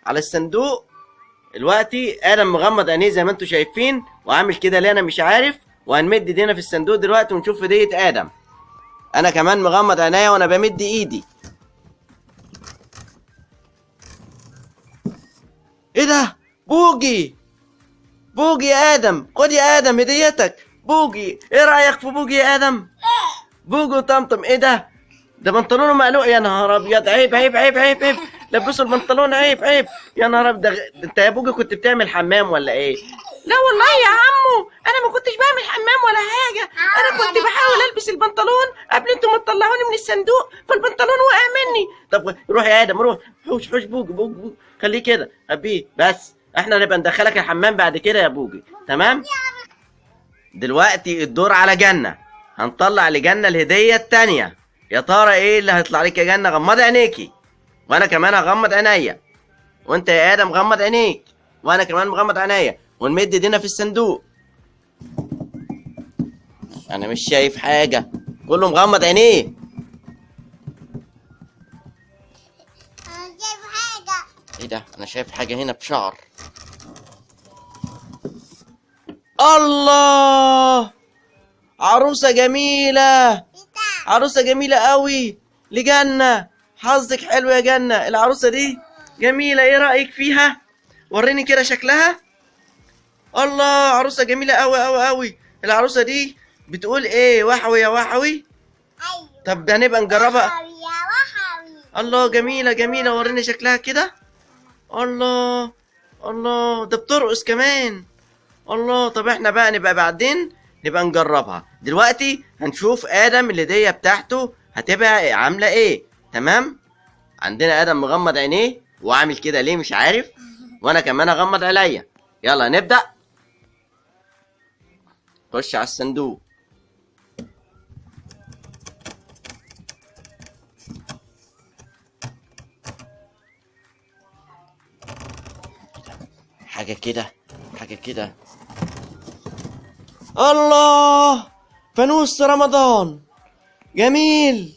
على الصندوق. دلوقتي ادم مغمض عينيه زي ما انتم شايفين وعامل كده ليه انا مش عارف، وهنمد ايدينا في الصندوق دلوقتي ونشوف هدية ادم. انا كمان مغمض عينيا وانا بمد ايدي. ايه ده؟ بوجي! بوجي يا ادم، خد يا ادم هديتك. بوجي، ايه رايك في بوجي يا ادم؟ بوجي وطمطم، ايه ده؟ ده بنطلونه مقلوق، يا نهار ابيض! عيب عيب عيب عيب عيب، لبسوا البنطلون، عيب عيب. يا نهار ابيض، ده انت يا بوجي كنت بتعمل حمام ولا ايه؟ لا والله يا عمو، انا ما كنتش بعمل حمام ولا حاجه، انا كنت بحاول البس البنطلون قبل انتوا ما تطلعوني من الصندوق، فالبنطلون وقع مني. طب روح يا ادم، روح. حوش حوش بوجي بوجي بوجي. خليه كده خبيه بس، احنا نبقى ندخلك الحمام بعد كده يا بوجي، تمام؟ دلوقتي الدور على جنة. هنطلع لجنة الهدية التانية. يا ترى ايه اللي هيطلع لك يا جنة؟ غمضي عينيكي وانا كمان هغمض عينيا، وانت يا ادم غمض عينيك وانا كمان مغمض عينيا، ونمد ايدينا في الصندوق. انا مش شايف حاجة، كله مغمض عينيه. انا شايف حاجة. ايه ده؟ انا شايف حاجة هنا بشعر. الله! عروسة جميلة، عروسة جميلة قوي لجنة. حظك حلو يا جنة، العروسة دي جميلة، ايه رأيك فيها؟ وريني كده شكلها. الله، عروسة جميلة قوي قوي قوي. العروسة دي بتقول ايه؟ وحوي يا وحوي. ايوه. طب ده نبقى نجربها. وحوي يا وحوي. الله، جميلة جميلة، وريني شكلها كده. الله الله، ده بترقص كمان. الله، طب احنا بقى نبقى بعدين نبقى نجربها. دلوقتي هنشوف ادم الهدية بتاعته هتبقى عاملة ايه، تمام؟ عندنا ادم مغمض عينيه وعامل كده ليه مش عارف، وانا كمان اغمض عينيا. يلا نبدأ. خش على الصندوق. حاجة كده، حاجة كده. الله، فانوس رمضان جميل.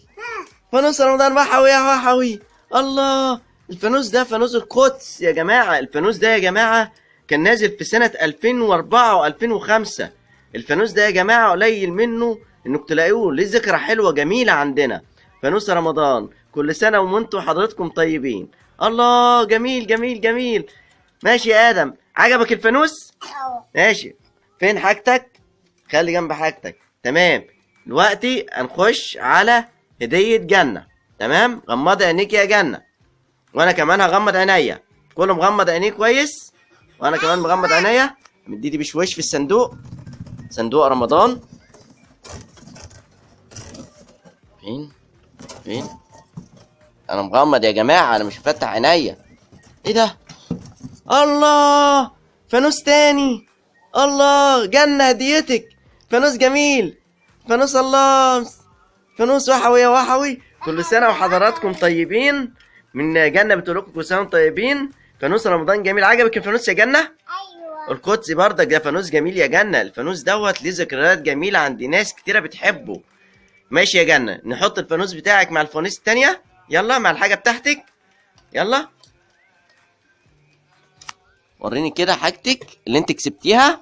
فانوس رمضان وحوي يا وحوي. الله، الفانوس ده فانوس القدس يا جماعة. الفانوس ده يا جماعة كان نازل في سنة 2004 و2005. الفانوس ده يا جماعة قليل منه انك تلاقوه، ليه ذكرى حلوة جميلة عندنا. فانوس رمضان، كل سنة وانتم حضرتكم طيبين. الله، جميل جميل جميل. ماشي يا ادم، عجبك الفانوس؟ ماشي. فين حاجتك؟ خلي جنب حاجتك، تمام. دلوقتي هنخش على هدية جنة، تمام؟ غمضي عينيك يا جنة وانا كمان هغمض عينيا. كله مغمض عينيه كويس وانا كمان مغمض عينيا. مدي ايدي بشويش في الصندوق، صندوق رمضان. فين فين؟ انا مغمض يا جماعة، انا مش مفتح عينيا. ايه ده؟ الله، فانوس تاني. الله، جنة هديتك، فانوس جميل. فانوس، الله، فانوس وحوي يا وحوي. كل سنة وحضراتكم طيبين. من جنة بتقول لكم كل سنة وانتم طيبين. فانوس رمضان جميل. عجبك الفانوس يا جنة؟ ايوه. القدسي برضك ده فانوس جميل يا جنة. الفانوس دوت ليه ذكريات جميلة عند ناس كتيرة بتحبه. ماشي يا جنة، نحط الفانوس بتاعك مع الفانوس التانية. يلا مع الحاجة بتاعتك، يلا وريني كده حاجتك اللي انت كسبتيها.